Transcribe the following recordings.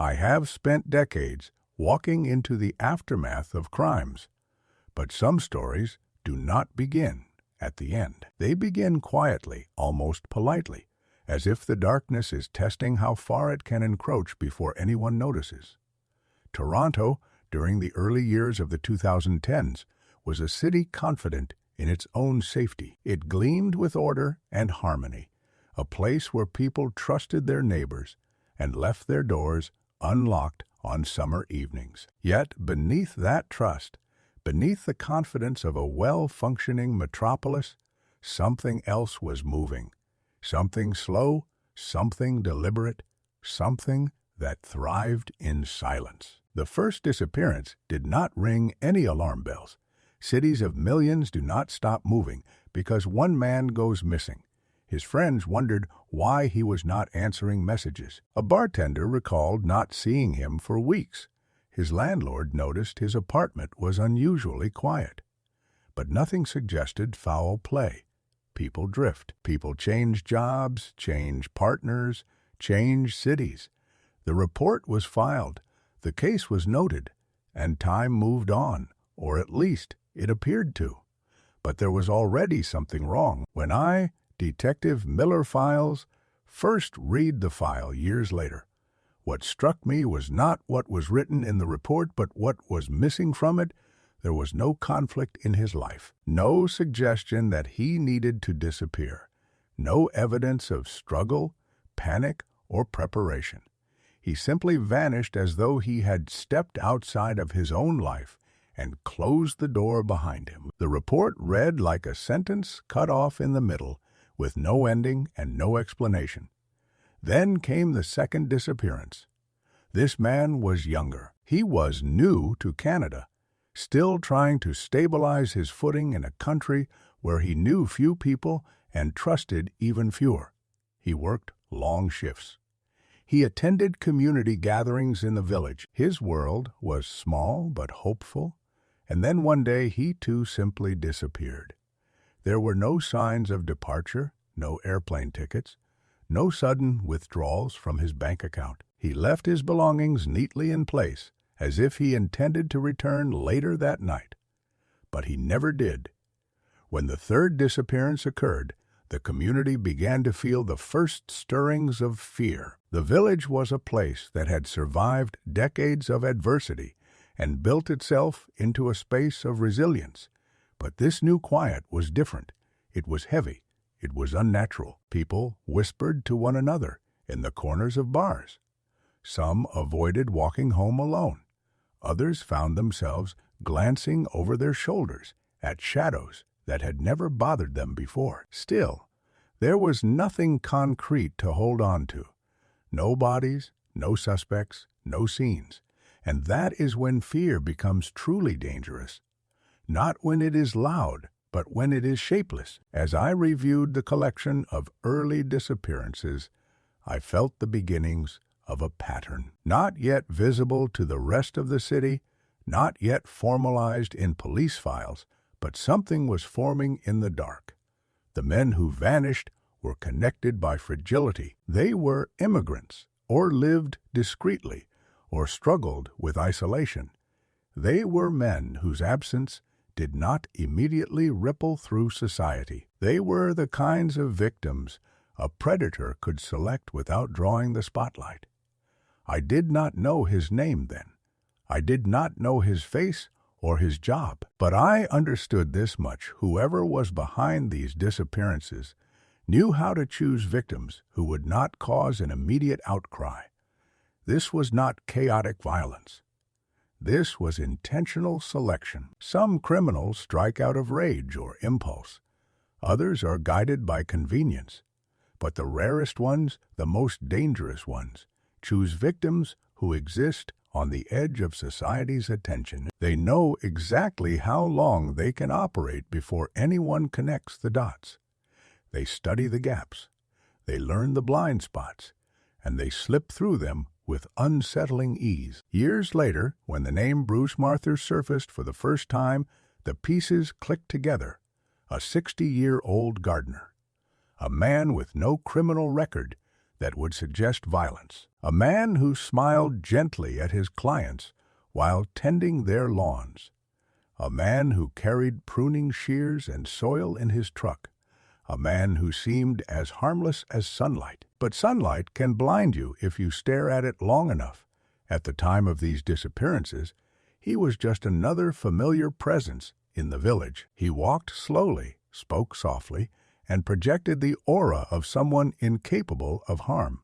I have spent decades walking into the aftermath of crimes, but some stories do not begin at the end. They begin quietly, almost politely, as if the darkness is testing how far it can encroach before anyone notices. Toronto, during the early years of the 2010s, was a city confident in its own safety. It gleamed with order and harmony, a place where people trusted their neighbors and left their doors unlocked on summer evenings. Yet, beneath that trust, beneath the confidence of a well-functioning metropolis, something else was moving. Something slow, something deliberate, something that thrived in silence. The first disappearance did not ring any alarm bells. Cities of millions do not stop moving because one man goes missing. His friends wondered why he was not answering messages. A bartender recalled not seeing him for weeks. His landlord noticed his apartment was unusually quiet. But nothing suggested foul play. People drift. People change jobs, change partners, change cities. The report was filed, the case was noted, and time moved on, or at least it appeared to. But there was already something wrong. When I, Detective Miller Files, first read the file years later, what struck me was not what was written in the report, but what was missing from it. There was no conflict in his life, no suggestion that he needed to disappear, no evidence of struggle, panic, or preparation. He simply vanished as though he had stepped outside of his own life and closed the door behind him. The report read like a sentence cut off in the middle, with no ending and no explanation. Then came the second disappearance. This man was younger. He was new to Canada, still trying to stabilize his footing in a country where he knew few people and trusted even fewer. He worked long shifts. He attended community gatherings in the village. His world was small but hopeful, and then one day he too simply disappeared. There were no signs of departure, no airplane tickets, no sudden withdrawals from his bank account. He left his belongings neatly in place, as if he intended to return later that night. But he never did. When the third disappearance occurred, the community began to feel the first stirrings of fear. The village was a place that had survived decades of adversity and built itself into a space of resilience. But this new quiet was different. It was heavy. It was unnatural. People whispered to one another in the corners of bars. Some avoided walking home alone. Others found themselves glancing over their shoulders at shadows that had never bothered them before. Still, there was nothing concrete to hold on to. No bodies, no suspects, no scenes. And that is when fear becomes truly dangerous. Not when it is loud, but when it is shapeless. As I reviewed the collection of early disappearances, I felt the beginnings of a pattern, not yet visible to the rest of the city, not yet formalized in police files, but something was forming in the dark. The men who vanished were connected by fragility. They were immigrants, or lived discreetly, or struggled with isolation. They were men whose absence did not immediately ripple through society. They were the kinds of victims a predator could select without drawing the spotlight. I did not know his name then. I did not know his face or his job. But I understood this much: whoever was behind these disappearances knew how to choose victims who would not cause an immediate outcry. This was not chaotic violence. This was intentional selection. Some criminals strike out of rage or impulse. Others are guided by convenience. But the rarest ones, the most dangerous ones, choose victims who exist on the edge of society's attention. They know exactly how long they can operate before anyone connects the dots. They study the gaps. They learn the blind spots, and they slip through them with unsettling ease. Years later, when the name Bruce Marther surfaced for the first time, the pieces clicked together. A 60-year-old gardener. A man with no criminal record, that would suggest violence. A man who smiled gently at his clients while tending their lawns. A man who carried pruning shears and soil in his truck. A man who seemed as harmless as sunlight. But sunlight can blind you if you stare at it long enough. At the time of these disappearances, he was just another familiar presence in the village. He walked slowly, spoke softly, and projected the aura of someone incapable of harm.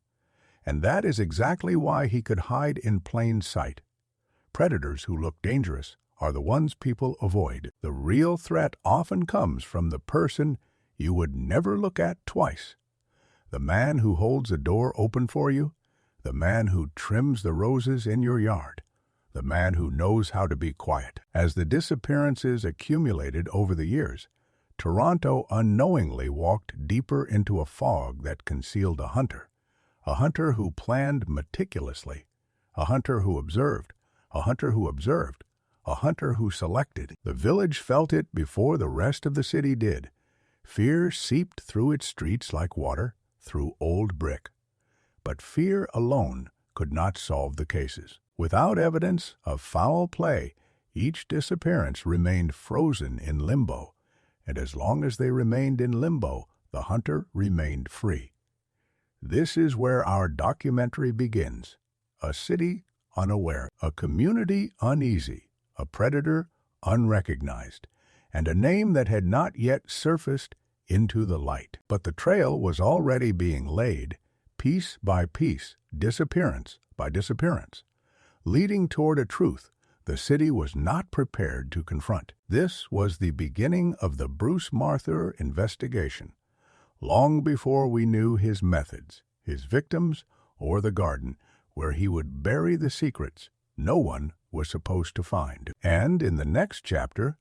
And that is exactly why he could hide in plain sight. Predators who look dangerous are the ones people avoid. The real threat often comes from the person you would never look at twice. The man who holds a door open for you, the man who trims the roses in your yard, the man who knows how to be quiet. As the disappearances accumulated over the years, Toronto unknowingly walked deeper into a fog that concealed a hunter who planned meticulously, a hunter who observed, a hunter who observed, a hunter who selected. The village felt it before the rest of the city did. Fear seeped through its streets like water through old brick. But fear alone could not solve the cases. Without evidence of foul play, each disappearance remained frozen in limbo, and as long as they remained in limbo, the hunter remained free. This is where our documentary begins. A city unaware, a community uneasy, a predator unrecognized, and a name that had not yet surfaced into the light. But the trail was already being laid, piece by piece, disappearance by disappearance, leading toward a truth the city was not prepared to confront. This was the beginning of the Bruce Marther investigation, long before we knew his methods, his victims, or the garden where he would bury the secrets no one was supposed to find. And in the next chapter,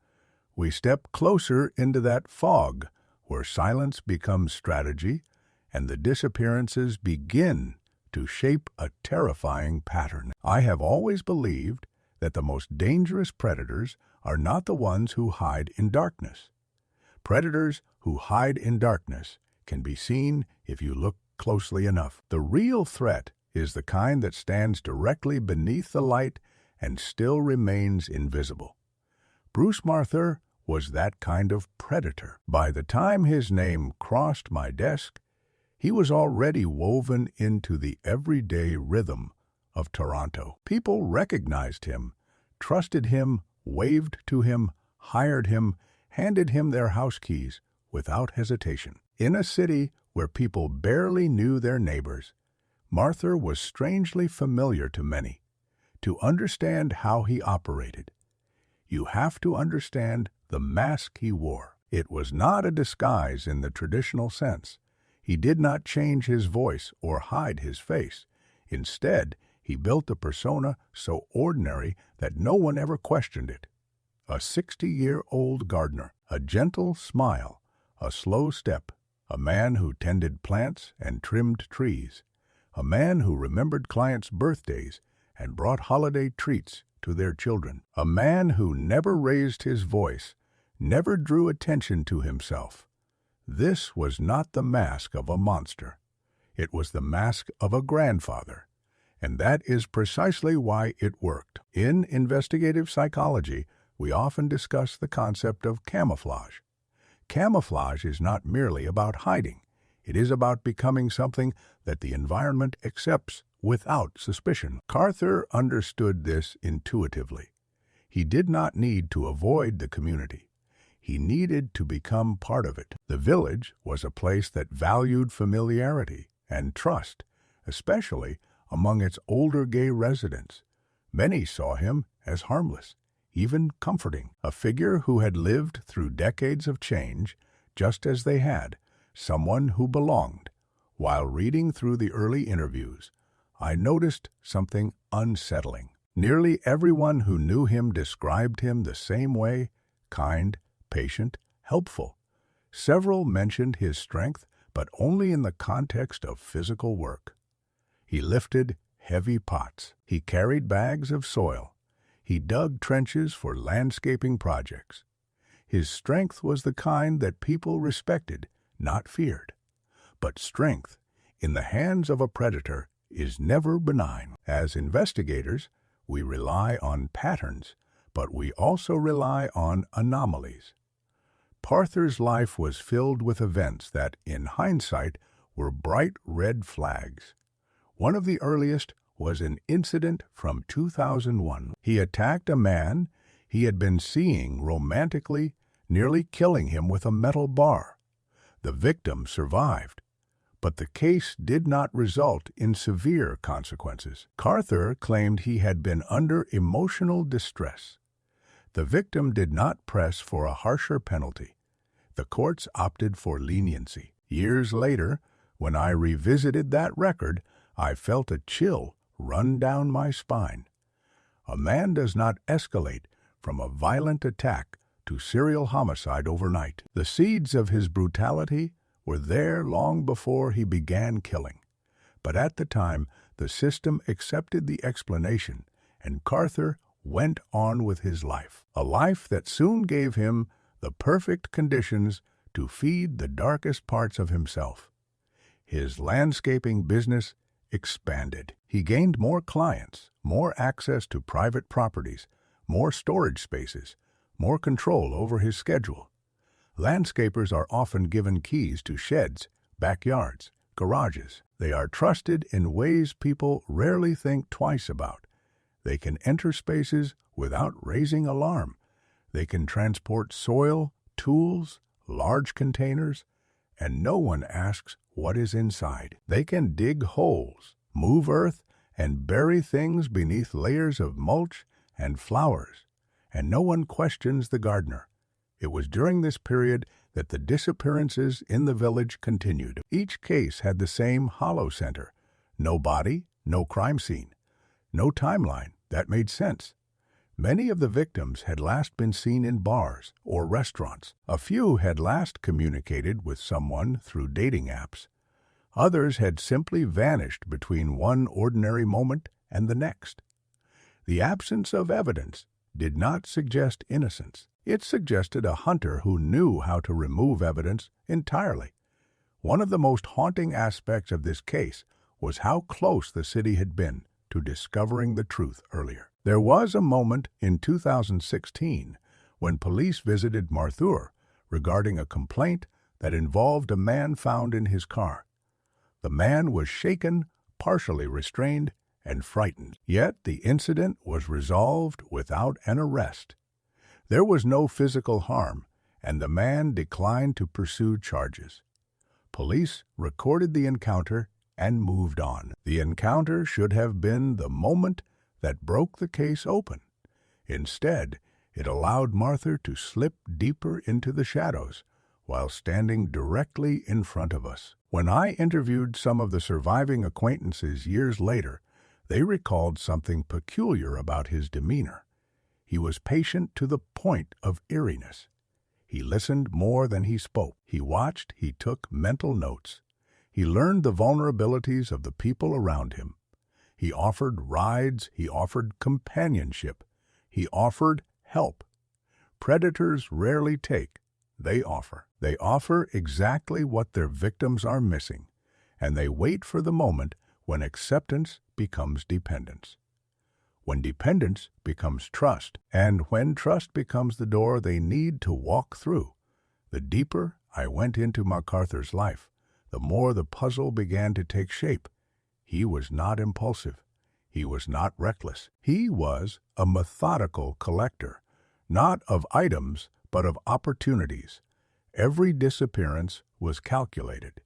we step closer into that fog where silence becomes strategy and the disappearances begin to shape a terrifying pattern. I have always believed that the most dangerous predators are not the ones who hide in darkness. Predators who hide in darkness can be seen if you look closely enough. The real threat is the kind that stands directly beneath the light and still remains invisible. Bruce Marther was that kind of predator. By the time his name crossed my desk, he was already woven into the everyday rhythm of Toronto. People recognized him, trusted him, waved to him, hired him, handed him their house keys without hesitation. In a city where people barely knew their neighbors, Marther was strangely familiar to many. To understand how he operated, you have to understand the mask he wore. It was not a disguise in the traditional sense. He did not change his voice or hide his face. Instead, he built a persona so ordinary that no one ever questioned it. A 60-year-old gardener, a gentle smile, a slow step, a man who tended plants and trimmed trees, a man who remembered clients' birthdays and brought holiday treats to their children, a man who never raised his voice, never drew attention to himself. This was not the mask of a monster. It was the mask of a grandfather, and that is precisely why it worked. In investigative psychology, we often discuss the concept of camouflage. Camouflage is not merely about hiding. It is about becoming something that the environment accepts without suspicion. Marther understood this intuitively. He did not need to avoid the community. He needed to become part of it. The village was a place that valued familiarity and trust, especially among its older gay residents. Many saw him as harmless, even comforting, a figure who had lived through decades of change, just as they had, someone who belonged. While reading through the early interviews, I noticed something unsettling. Nearly everyone who knew him described him the same way: kind, patient, helpful. Several mentioned his strength, but only in the context of physical work. He lifted heavy pots. He carried bags of soil. He dug trenches for landscaping projects. His strength was the kind that people respected, not feared. But strength, in the hands of a predator is never benign. As investigators, we rely on patterns, but we also rely on anomalies. Parther's life was filled with events that, in hindsight, were bright red flags. One of the earliest was an incident from 2001. He attacked a man he had been seeing romantically, nearly killing him with a metal bar. The victim survived, but the case did not result in severe consequences. Parther claimed he had been under emotional distress. The victim did not press for a harsher penalty. The courts opted for leniency. Years later, when I revisited that record, I felt a chill run down my spine. A man does not escalate from a violent attack to serial homicide overnight. The seeds of his brutality were there long before he began killing. But at the time, the system accepted the explanation, and Parther went on with his life. A life that soon gave him the perfect conditions to feed the darkest parts of himself. His landscaping business expanded. He gained more clients, more access to private properties, more storage spaces, more control over his schedule. Landscapers are often given keys to sheds, backyards, garages. They are trusted in ways people rarely think twice about. They can enter spaces without raising alarm. They can transport soil, tools, large containers, and no one asks what is inside. They can dig holes, move earth, and bury things beneath layers of mulch and flowers, and no one questions the gardener. It was during this period that the disappearances in the village continued. Each case had the same hollow center. No body, no crime scene, no timeline that made sense. Many of the victims had last been seen in bars or restaurants. A few had last communicated with someone through dating apps. Others had simply vanished between one ordinary moment and the next. The absence of evidence did not suggest innocence. It suggested a hunter who knew how to remove evidence entirely. One of the most haunting aspects of this case was how close the city had been to discovering the truth earlier. There was a moment in 2016 when police visited Marthur regarding a complaint that involved a man found in his car. The man was shaken, partially restrained, and frightened. Yet the incident was resolved without an arrest. There was no physical harm, and the man declined to pursue charges. Police recorded the encounter and moved on. The encounter should have been the moment that broke the case open. Instead, it allowed Martha to slip deeper into the shadows while standing directly in front of us. When I interviewed some of the surviving acquaintances years later, they recalled something peculiar about his demeanor. He was patient to the point of eeriness. He listened more than he spoke. He watched, he took mental notes. He learned the vulnerabilities of the people around him. He offered rides, he offered companionship, he offered help. Predators rarely take, they offer. They offer exactly what their victims are missing, and they wait for the moment when acceptance becomes dependence. When dependence becomes trust, and when trust becomes the door they need to walk through. The deeper I went into MacArthur's life, the more the puzzle began to take shape. He was not impulsive. He was not reckless. He was a methodical collector, not of items, but of opportunities. Every disappearance was calculated.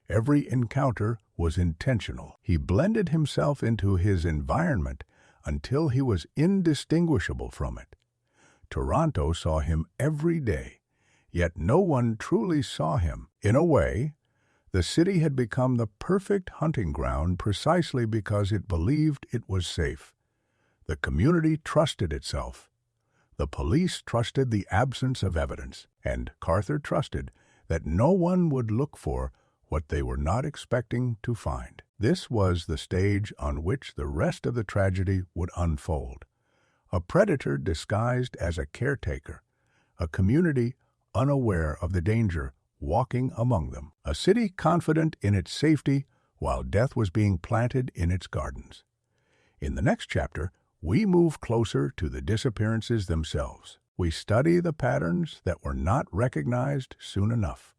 Every encounter was intentional. He blended himself into his environment until he was indistinguishable from it. Toronto saw him every day, yet no one truly saw him. In a way, the city had become the perfect hunting ground precisely because it believed it was safe. The community trusted itself. The police trusted the absence of evidence, and Parther trusted that no one would look for what they were not expecting to find. This was the stage on which the rest of the tragedy would unfold. A predator disguised as a caretaker, a community unaware of the danger walking among them, a city confident in its safety while death was being planted in its gardens. In the next chapter, we move closer to the disappearances themselves. We study the patterns that were not recognized soon enough.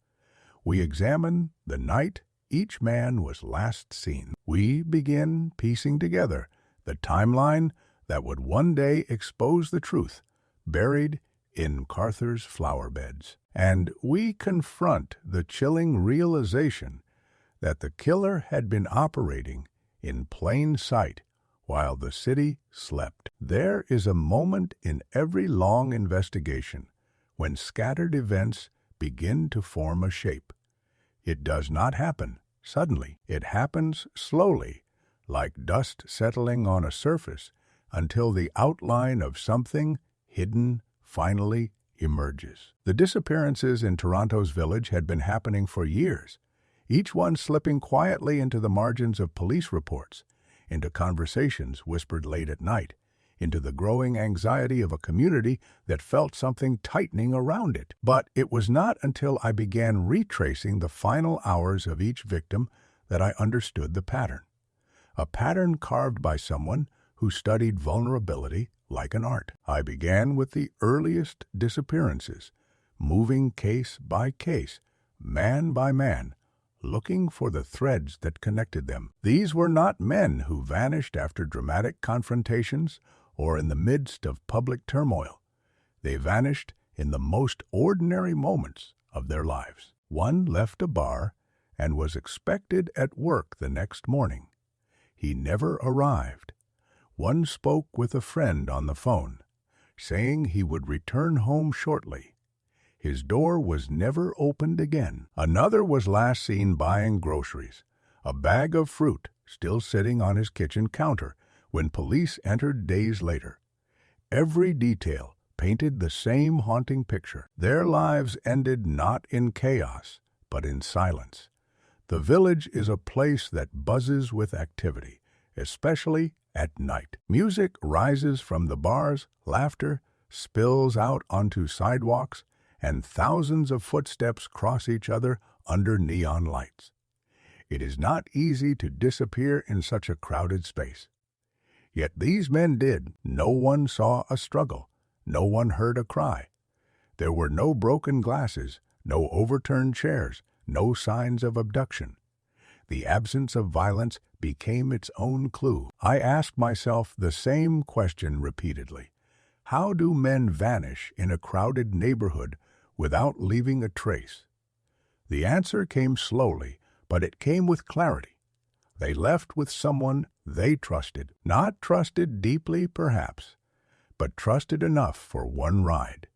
We examine the night each man was last seen. We begin piecing together the timeline that would one day expose the truth buried in Carther's flower beds. And we confront the chilling realization that the killer had been operating in plain sight while the city slept. There is a moment in every long investigation when scattered events begin to form a shape. It does not happen suddenly. It happens slowly, like dust settling on a surface, until the outline of something hidden finally emerges. The disappearances in Toronto's village had been happening for years, each one slipping quietly into the margins of police reports, into conversations whispered late at night, into the growing anxiety of a community that felt something tightening around it. But it was not until I began retracing the final hours of each victim that I understood the pattern. A pattern carved by someone who studied vulnerability like an art. I began with the earliest disappearances, moving case by case, man by man, looking for the threads that connected them. These were not men who vanished after dramatic confrontations or in the midst of public turmoil. They vanished in the most ordinary moments of their lives. One left a bar and was expected at work the next morning. He never arrived. One spoke with a friend on the phone, saying he would return home shortly. His door was never opened again. Another was last seen buying groceries, a bag of fruit still sitting on his kitchen counter when police entered days later. Every detail painted the same haunting picture. Their lives ended not in chaos, but in silence. The village is a place that buzzes with activity, especially at night. Music rises from the bars, laughter spills out onto sidewalks, and thousands of footsteps cross each other under neon lights. It is not easy to disappear in such a crowded space. Yet these men did. No one saw a struggle. No one heard a cry. There were no broken glasses, no overturned chairs, no signs of abduction. The absence of violence became its own clue. I asked myself the same question repeatedly. How do men vanish in a crowded neighborhood without leaving a trace? The answer came slowly, but it came with clarity. They left with someone they trusted. Not trusted deeply, perhaps, but trusted enough for one ride,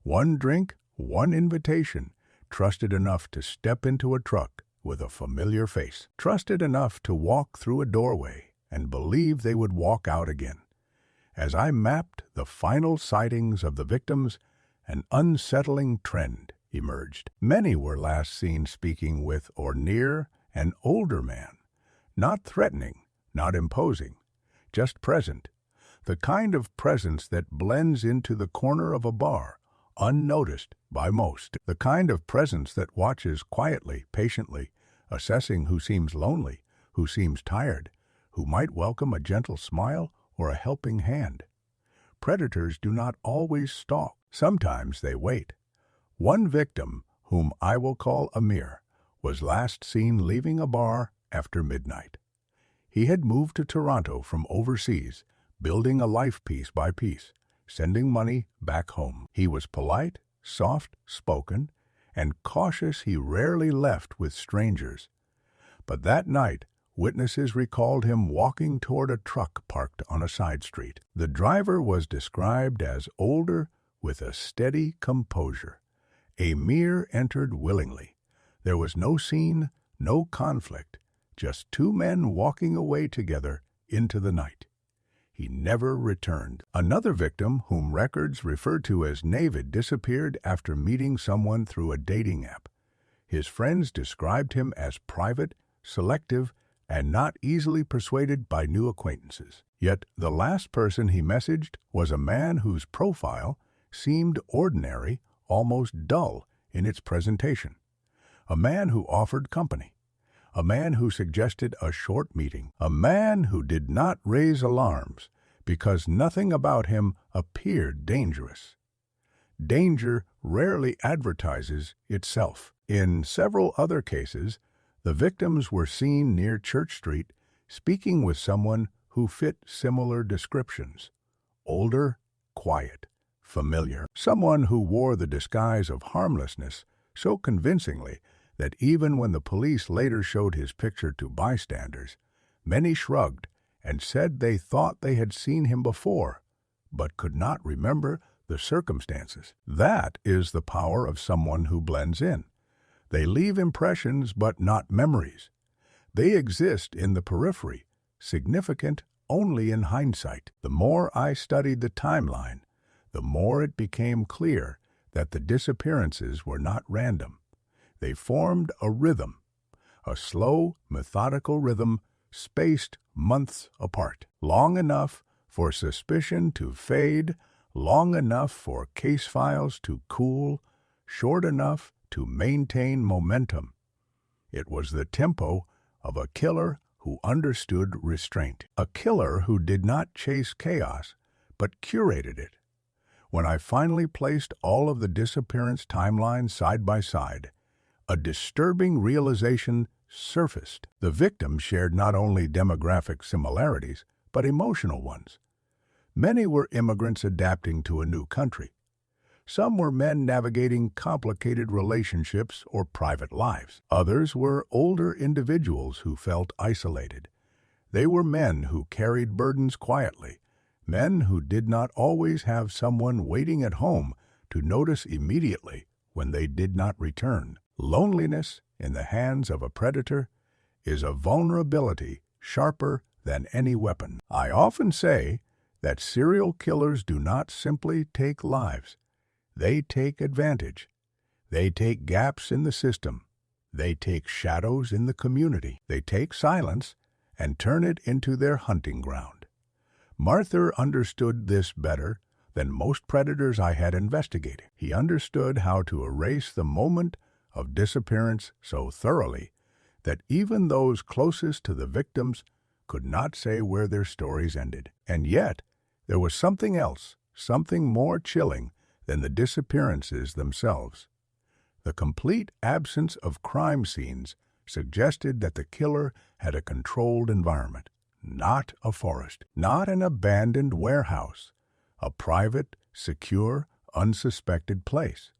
one drink, one invitation, trusted enough to step into a truck with a familiar face, trusted enough to walk through a doorway and believe they would walk out again. As I mapped the final sightings of the victims, an unsettling trend emerged. Many were last seen speaking with or near an older man, not threatening, not imposing, just present, the kind of presence that blends into the corner of a bar, unnoticed by most, the kind of presence that watches quietly, patiently, assessing who seems lonely, who seems tired, who might welcome a gentle smile or a helping hand. Predators do not always stalk. Sometimes they wait. One victim, whom I will call Amir, was last seen leaving a bar after midnight. He had moved to Toronto from overseas, building a life piece by piece, sending money back home. He was polite, soft-spoken, and cautious. He rarely left with strangers. But that night, witnesses recalled him walking toward a truck parked on a side street. The driver was described as older with a steady composure. Amir entered willingly. There was no scene, no conflict, just two men walking away together into the night. He never returned. Another victim, whom records refer to as Navid, disappeared after meeting someone through a dating app. His friends described him as private, selective, and not easily persuaded by new acquaintances. Yet the last person he messaged was a man whose profile seemed ordinary, almost dull in its presentation. A man who offered company. a man who suggested a short meeting, a man who did not raise alarms because nothing about him appeared dangerous. Danger rarely advertises itself. In several other cases, the victims were seen near Church Street speaking with someone who fit similar descriptions. Older, quiet, familiar. Someone who wore the disguise of harmlessness so convincingly that even when the police later showed his picture to bystanders, many shrugged and said they thought they had seen him before, but could not remember the circumstances. That is the power of someone who blends in. They leave impressions but not memories. They exist in the periphery, significant only in hindsight. The more I studied the timeline, the more it became clear that the disappearances were not random. They formed a rhythm, a slow, methodical rhythm spaced months apart, long enough for suspicion to fade, long enough for case files to cool, short enough to maintain momentum. It was the tempo of a killer who understood restraint, a killer who did not chase chaos, but curated it. When I finally placed all of the disappearance timelines side by side, a disturbing realization surfaced. The victims shared not only demographic similarities, but emotional ones. Many were immigrants adapting to a new country. Some were men navigating complicated relationships or private lives. Others were older individuals who felt isolated. They were men who carried burdens quietly, men who did not always have someone waiting at home to notice immediately when they did not return. Loneliness in the hands of a predator is a vulnerability sharper than any weapon. I often say that serial killers do not simply take lives. They take advantage. They take gaps in the system. They take shadows in the community. They take silence and turn it into their hunting ground. Marther understood this better than most predators I had investigated. He understood how to erase the moment of disappearance so thoroughly that even those closest to the victims could not say where their stories ended. And yet, there was something else, something more chilling than the disappearances themselves. The complete absence of crime scenes suggested that the killer had a controlled environment, not a forest, not an abandoned warehouse, a private, secure, unsuspected place,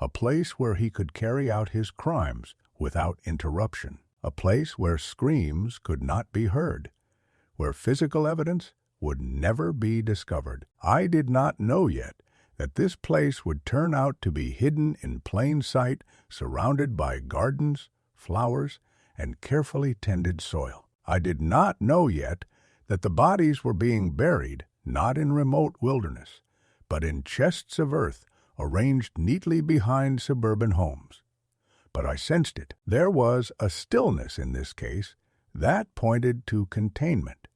a place where he could carry out his crimes without interruption, a place where screams could not be heard, where physical evidence would never be discovered. I did not know yet that this place would turn out to be hidden in plain sight, surrounded by gardens, flowers, and carefully tended soil. I did not know yet that the bodies were being buried not in remote wilderness, but in chests of earth arranged neatly behind suburban homes. But I sensed it. There was a stillness in this case that pointed to containment.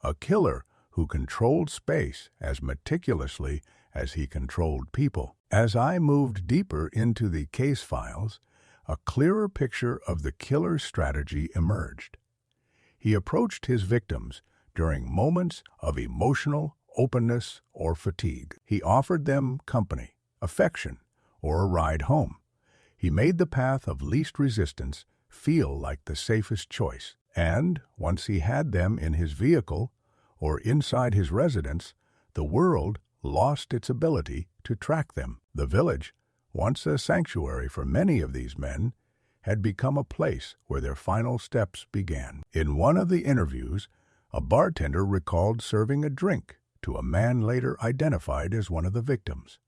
A killer who controlled space as meticulously as he controlled people. As I moved deeper into the case files, a clearer picture of the killer's strategy emerged. He approached his victims during moments of emotional openness or fatigue. He offered them company, affection, or a ride home. He made the path of least resistance feel like the safest choice. And once he had them in his vehicle or inside his residence, the world lost its ability to track them. The village, once a sanctuary for many of these men, had become a place where their final steps began. In one of the interviews, a bartender recalled serving a drink to a man later identified as one of the victims.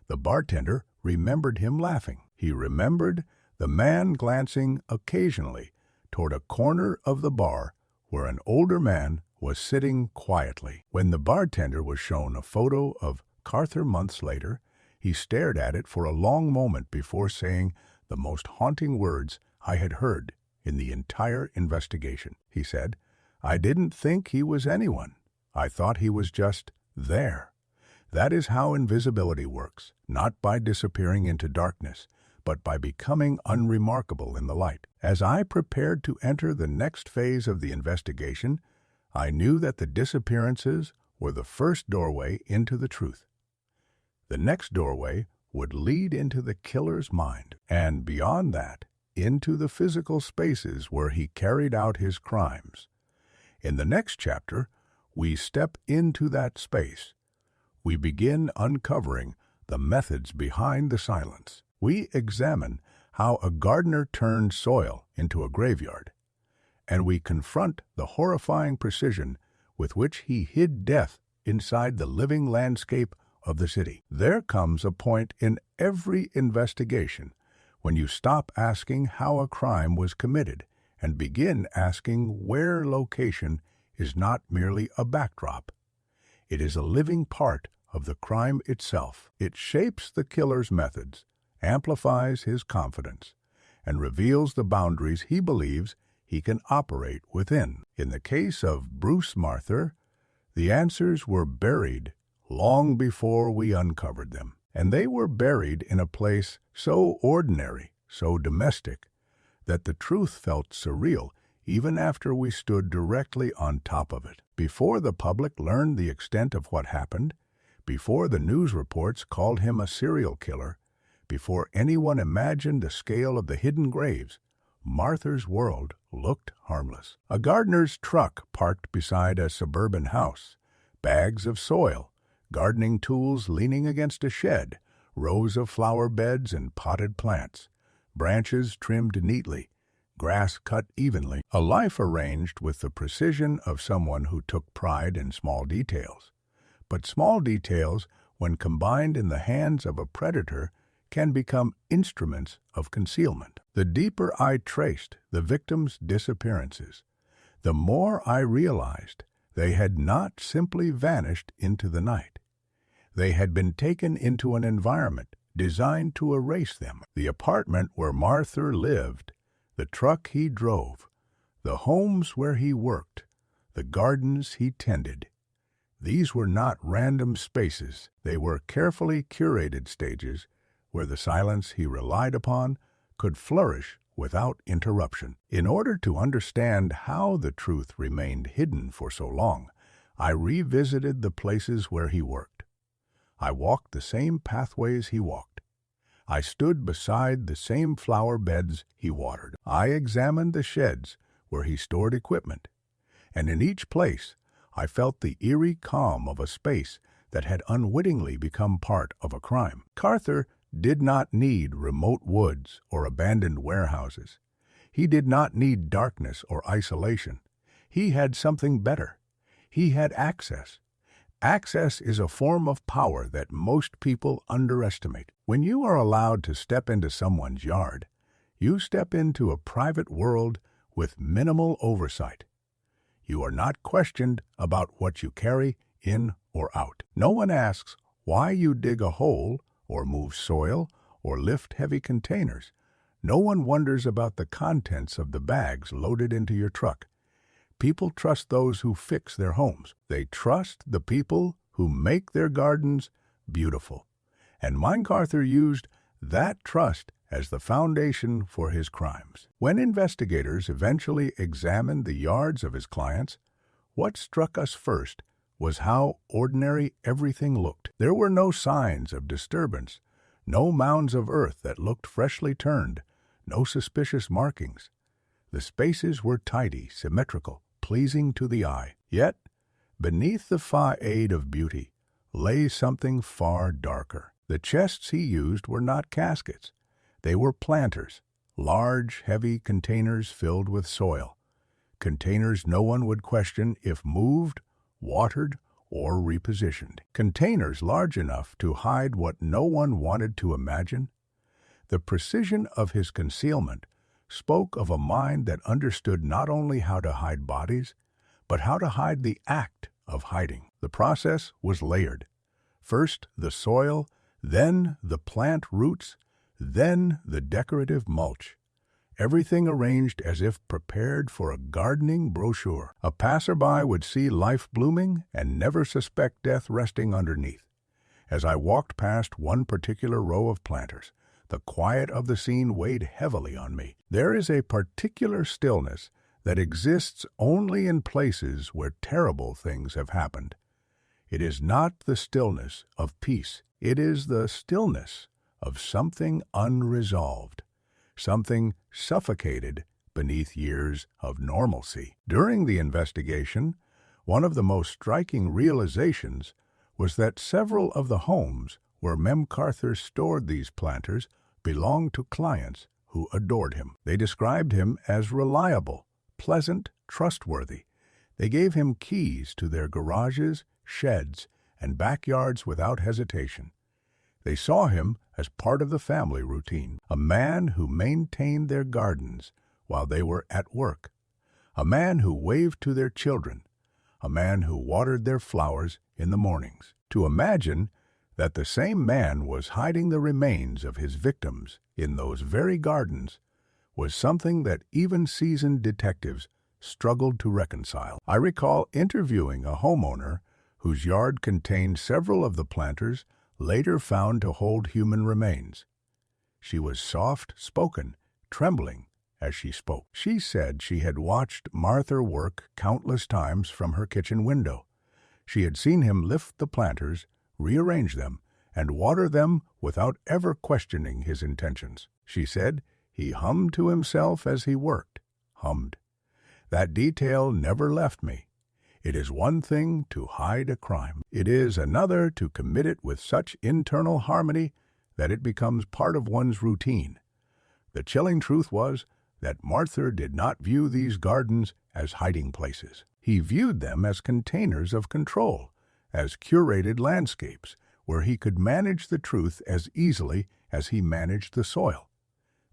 The bartender remembered him laughing. He remembered the man glancing occasionally toward a corner of the bar where an older man was sitting quietly. When the bartender was shown a photo of Carter months later, he stared at it for a long moment before saying the most haunting words I had heard in the entire investigation. He said, "I didn't think he was anyone. I thought he was just there." That is how invisibility works, not by disappearing into darkness, but but by becoming unremarkable in the light. As I prepared to enter the next phase of the investigation, I knew that the disappearances were the first doorway into the truth. The next doorway would lead into the killer's mind, and beyond that, into the physical spaces where he carried out his crimes. In the next chapter, we step into that space. We begin uncovering the methods behind the silence. We examine how a gardener turned soil into a graveyard, and we confront the horrifying precision with which he hid death inside the living landscape of the city. There comes a point in every investigation when you stop asking how a crime was committed and begin asking where location is not merely a backdrop. It is a living part of the crime itself. It shapes the killer's methods, amplifies his confidence, and reveals the boundaries he believes he can operate within. In the case of Bruce Marther, the answers were buried long before we uncovered them. And they were buried in a place so ordinary, so domestic, that the truth felt surreal even after we stood directly on top of it. Before the public learned the extent of what happened, before the news reports called him a serial killer, before anyone imagined the scale of the hidden graves, Marther's world looked harmless. A gardener's truck parked beside a suburban house, bags of soil, gardening tools leaning against a shed, rows of flower beds and potted plants, branches trimmed neatly, grass cut evenly, a life arranged with the precision of someone who took pride in small details. But small details, when combined in the hands of a predator, can become instruments of concealment. The deeper I traced the victims' disappearances, the more I realized they had not simply vanished into the night. They had been taken into an environment designed to erase them. The apartment where Marther lived, the truck he drove, the homes where he worked, the gardens he tended. These were not random spaces. They were carefully curated stages where the silence he relied upon could flourish without interruption. In order to understand how the truth remained hidden for so long, I revisited the places where he worked. I walked the same pathways he walked. I stood beside the same flower beds he watered. I examined the sheds where he stored equipment, and in each place I felt the eerie calm of a space that had unwittingly become part of a crime. Marther did not need remote woods or abandoned warehouses. He did not need darkness or isolation. He had something better. He had access. Access is a form of power that most people underestimate. When you are allowed to step into someone's yard, you step into a private world with minimal oversight. You are not questioned about what you carry in or out. No one asks why you dig a hole or move soil or lift heavy containers. No one wonders about the contents of the bags loaded into your truck. People trust those who fix their homes. They trust the people who make their gardens beautiful. And Marther used that trust as the foundation for his crimes. When investigators eventually examined the yards of his clients, what struck us first was how ordinary everything looked. There were no signs of disturbance, no mounds of earth that looked freshly turned, no suspicious markings. The spaces were tidy, symmetrical, pleasing to the eye. Yet, beneath the facade of beauty lay something far darker. The chests he used were not caskets. They were planters, large, heavy containers filled with soil. Containers no one would question if moved, watered, or repositioned. Containers large enough to hide what no one wanted to imagine. The precision of his concealment spoke of a mind that understood not only how to hide bodies, but how to hide the act of hiding. The process was layered. First the soil, then the plant roots, then the decorative mulch. Everything arranged as if prepared for a gardening brochure. A passerby would see life blooming and never suspect death resting underneath. As I walked past one particular row of planters, The quiet of the scene weighed heavily on me. There is a particular stillness that exists only in places where terrible things have happened. It is not the stillness of peace. It is the stillness of something unresolved, something suffocated beneath years of normalcy. During the investigation, one of the most striking realizations was that several of the homes where McArthur stored these planters belonged to clients who adored him. They described him as reliable, pleasant, trustworthy. They gave him keys to their garages, sheds, and backyards without hesitation. They saw him as part of the family routine, a man who maintained their gardens while they were at work, a man who waved to their children, a man who watered their flowers in the mornings. To imagine that the same man was hiding the remains of his victims in those very gardens was something that even seasoned detectives struggled to reconcile. I recall interviewing a homeowner whose yard contained several of the planters later found to hold human remains. She was soft-spoken, trembling as she spoke. She said she had watched Martha work countless times from her kitchen window. She had seen him lift the planters, rearrange them, and water them without ever questioning his intentions. She said he hummed to himself as he worked. Hummed. That detail never left me. It is one thing to hide a crime. It is another to commit it with such internal harmony that it becomes part of one's routine. The chilling truth was that Martha did not view these gardens as hiding places. He viewed them as containers of control, as curated landscapes where he could manage the truth as easily as he managed the soil.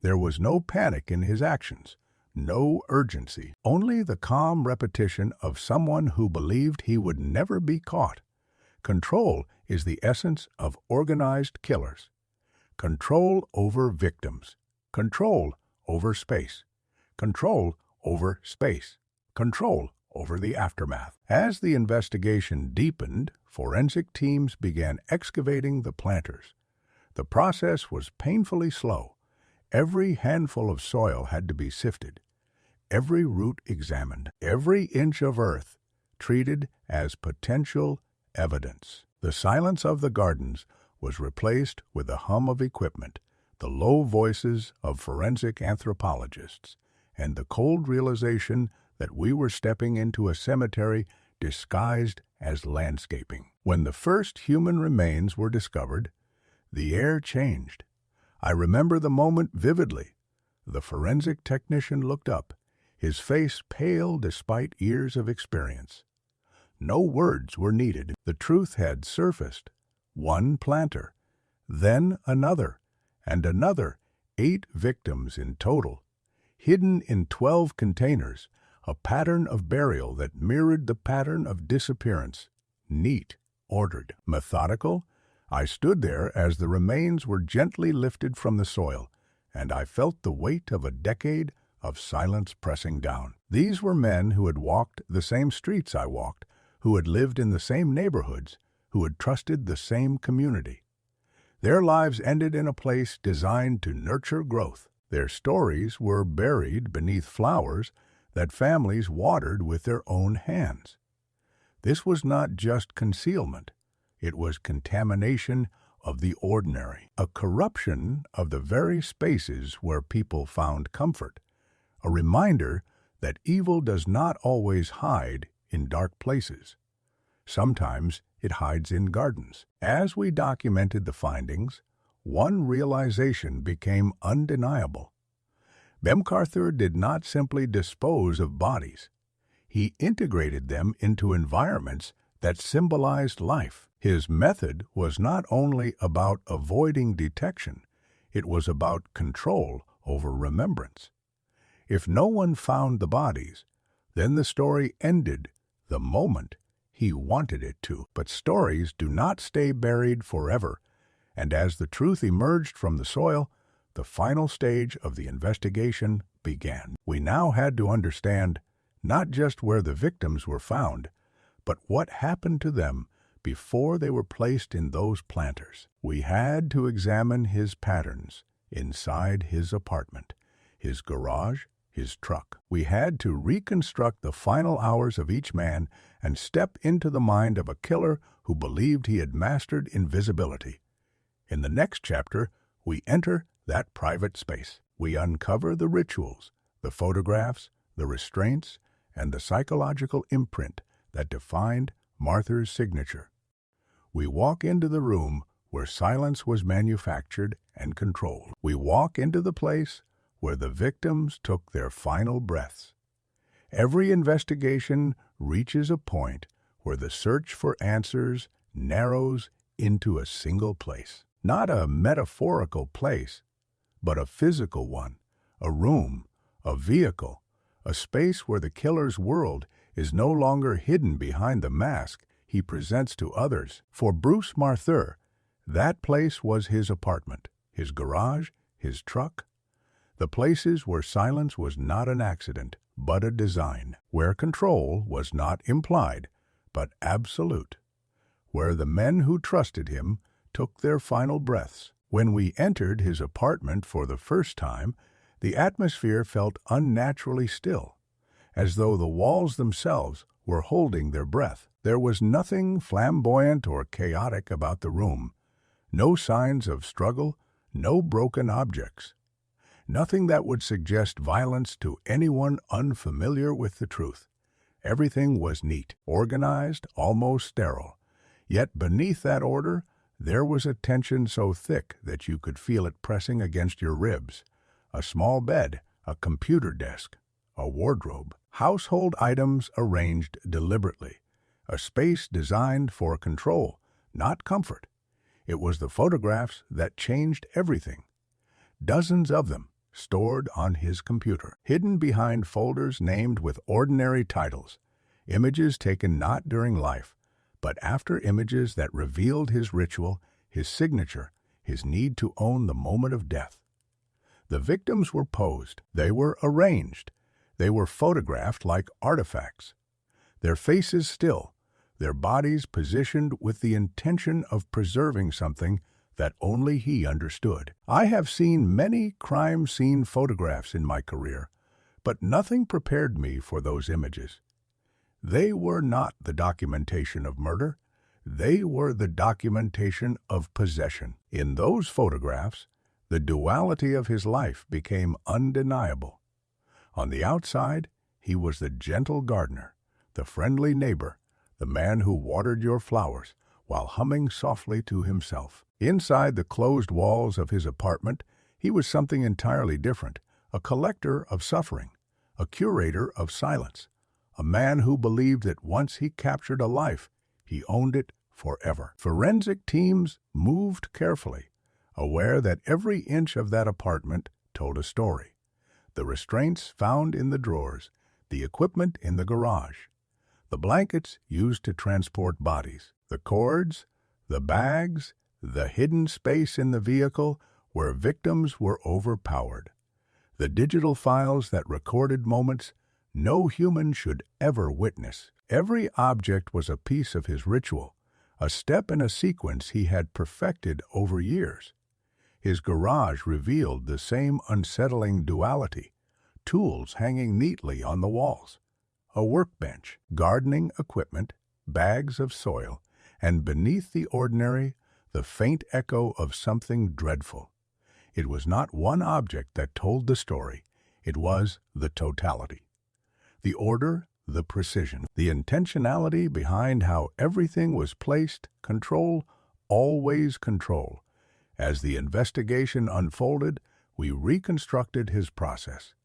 There was no panic in his actions, no urgency, only the calm repetition of someone who believed he would never be caught. Control is the essence of organized killers. Control over victims. Control over space. Control over space. Control over the aftermath. As the investigation deepened, forensic teams began excavating the planters. The process was painfully slow. Every handful of soil had to be sifted, every root examined, every inch of earth treated as potential evidence. The silence of the gardens was replaced with the hum of equipment, the low voices of forensic anthropologists, and the cold realization that we were stepping into a cemetery disguised as landscaping. When the first human remains were discovered, the air changed. I remember the moment vividly. The forensic technician looked up, his face pale despite years of experience. No words were needed. The truth had surfaced. One planter, then another, and another, 8 victims in total, hidden in 12 containers, a pattern of burial that mirrored the pattern of disappearance. Neat, ordered, methodical. I stood there as the remains were gently lifted from the soil, and I felt the weight of a decade of silence pressing down. These were men who had walked the same streets I walked, who had lived in the same neighborhoods, who had trusted the same community. Their lives ended in a place designed to nurture growth. Their stories were buried beneath flowers that families watered with their own hands. This was not just concealment. It was contamination of the ordinary, a corruption of the very spaces where people found comfort, a reminder that evil does not always hide in dark places. Sometimes it hides in gardens. As we documented the findings, one realization became undeniable. McArthur did not simply dispose of bodies. He integrated them into environments that symbolized life. His method was not only about avoiding detection, it was about control over remembrance. If no one found the bodies, then the story ended the moment he wanted it to. But stories do not stay buried forever, and as the truth emerged from the soil, the final stage of the investigation began. We now had to understand not just where the victims were found, but what happened to them before they were placed in those planters. We had to examine his patterns, inside his apartment, his garage, his truck. We had to reconstruct the final hours of each man and step into the mind of a killer who believed he had mastered invisibility. In the next chapter, we enter that private space. We uncover the rituals, the photographs, the restraints, and the psychological imprint that defined Martha's signature. We walk into the room where silence was manufactured and controlled. We walk into the place where the victims took their final breaths. Every investigation reaches a point where the search for answers narrows into a single place. Not a metaphorical place, but a physical one, a room, a vehicle, a space where the killer's world is no longer hidden behind the mask he presents to others. For Bruce Marther, that place was his apartment, his garage, his truck, the places where silence was not an accident, but a design, where control was not implied, but absolute, where the men who trusted him took their final breaths. When we entered his apartment for the first time, the atmosphere felt unnaturally still, as though the walls themselves were holding their breath. There was nothing flamboyant or chaotic about the room, no signs of struggle, no broken objects, nothing that would suggest violence to anyone unfamiliar with the truth. Everything was neat, organized, almost sterile. Yet beneath that order, there was a tension so thick that you could feel it pressing against your ribs. A small bed, a computer desk, a wardrobe, household items arranged deliberately, a space designed for control, not comfort. It was the photographs that changed everything. Dozens of them, stored on his computer, hidden behind folders named with ordinary titles, images taken not during life, but after, images that revealed his ritual, his signature, his need to own the moment of death. The victims were posed, they were arranged, they were photographed like artifacts, their faces still, their bodies positioned with the intention of preserving something that only he understood. I have seen many crime scene photographs in my career, but nothing prepared me for those images. They were not the documentation of murder. They were the documentation of possession. In those photographs, the duality of his life became undeniable. On the outside, he was the gentle gardener, the friendly neighbor, the man who watered your flowers while humming softly to himself. Inside the closed walls of his apartment, he was something entirely different, a collector of suffering, a curator of silence, a man who believed that once he captured a life, he owned it forever. Forensic teams moved carefully, aware that every inch of that apartment told a story. The restraints found in the drawers, the equipment in the garage, the blankets used to transport bodies, the cords, the bags, the hidden space in the vehicle where victims were overpowered, the digital files that recorded moments no human should ever witness. Every object was a piece of his ritual, a step in a sequence he had perfected over years. His garage revealed the same unsettling duality, tools hanging neatly on the walls, a workbench, gardening equipment, bags of soil, and beneath the ordinary, the faint echo of something dreadful. It was not one object that told the story, it was the totality. The order, the precision, the intentionality behind how everything was placed, control, always control. As the investigation unfolded, we reconstructed his process.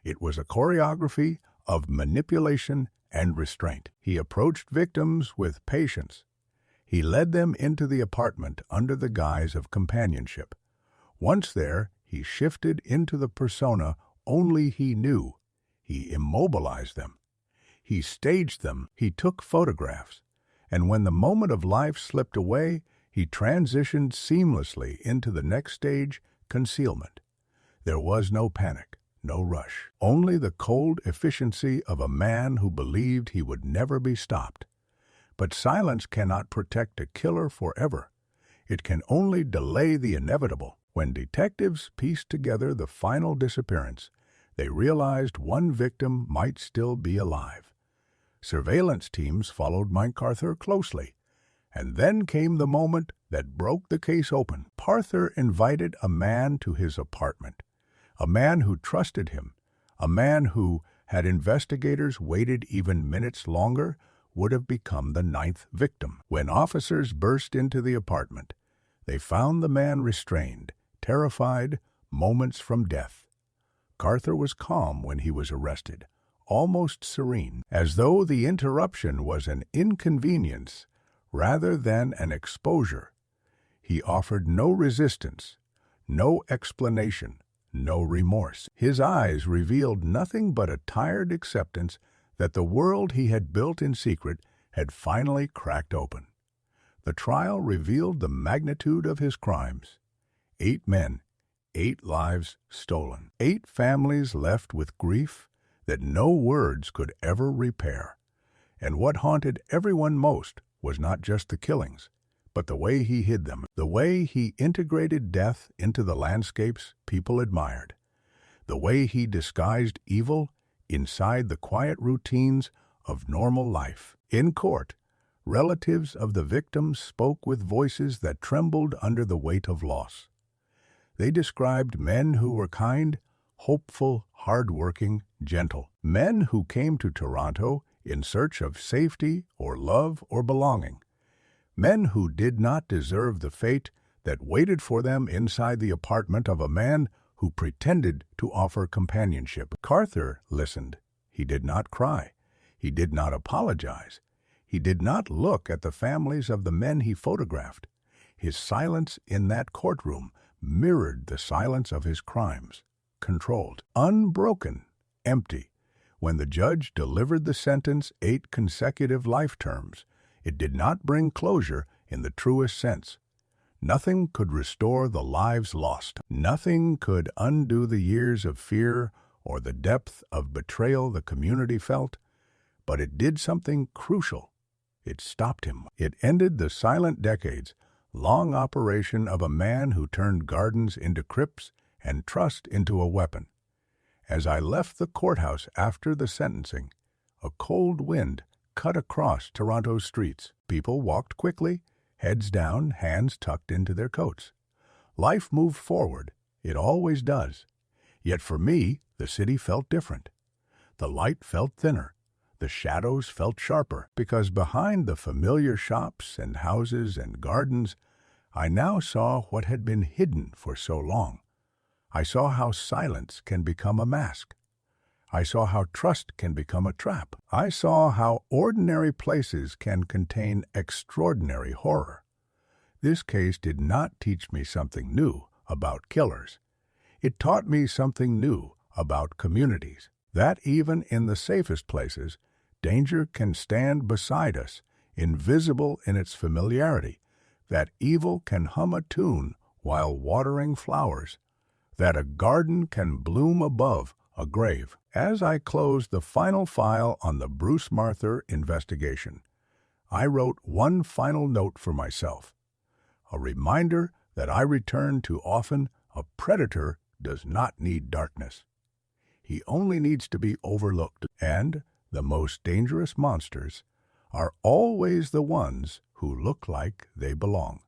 It was a choreography of manipulation and restraint. He approached victims with patience. He led them into the apartment under the guise of companionship. Once there, he shifted into the persona only he knew. He immobilized them. He staged them. He took photographs. And when the moment of life slipped away, he transitioned seamlessly into the next stage, concealment. There was no panic, no rush, only the cold efficiency of a man who believed he would never be stopped. But silence cannot protect a killer forever. It can only delay the inevitable. When detectives pieced together the final disappearance, they realized one victim might still be alive. Surveillance teams followed Mike Arthur closely, and then came the moment that broke the case open. Arthur invited a man to his apartment, a man who trusted him, a man who, had investigators waited even minutes longer, would have become the 9th victim. When officers burst into the apartment, they found the man restrained, terrified, moments from death. Arthur was calm when he was arrested, almost serene, as though the interruption was an inconvenience rather than an exposure. He offered no resistance, no explanation, no remorse. His eyes revealed nothing but a tired acceptance that the world he had built in secret had finally cracked open. The trial revealed the magnitude of his crimes. 8 men, 8 lives stolen, 8 families left with grief that no words could ever repair. And what haunted everyone most was not just the killings, but the way he hid them, the way he integrated death into the landscapes people admired, the way he disguised evil inside the quiet routines of normal life. In court, relatives of the victims spoke with voices that trembled under the weight of loss. They described men who were kind, hopeful, hard-working, gentle. Men who came to Toronto in search of safety or love or belonging. Men who did not deserve the fate that waited for them inside the apartment of a man who pretended to offer companionship. Arthur listened. He did not cry. He did not apologize. He did not look at the families of the men he photographed. His silence in that courtroom mirrored the silence of his crimes, controlled, unbroken, empty. When the judge delivered the sentence, 8 consecutive life terms, it did not bring closure in the truest sense. Nothing could restore the lives lost. Nothing could undo the years of fear or the depth of betrayal the community felt. But it did something crucial. It stopped him. It ended the silent decades, long operation of a man who turned gardens into crypts and trust into a weapon. As I left the courthouse after the sentencing, a cold wind cut across Toronto's streets. People walked quickly, heads down, hands tucked into their coats. Life moved forward. It always does. Yet for me, the city felt different. The light felt thinner. The shadows felt sharper, because behind the familiar shops and houses and gardens, I now saw what had been hidden for so long. I saw how silence can become a mask. I saw how trust can become a trap. I saw how ordinary places can contain extraordinary horror. This case did not teach me something new about killers. It taught me something new about communities, that even in the safest places, danger can stand beside us, invisible in its familiarity, that evil can hum a tune while watering flowers, that a garden can bloom above a grave. As I closed the final file on the Bruce Marther investigation, I wrote one final note for myself, a reminder that I return to often. A predator does not need darkness. He only needs to be overlooked, and the most dangerous monsters are always the ones who look like they belong.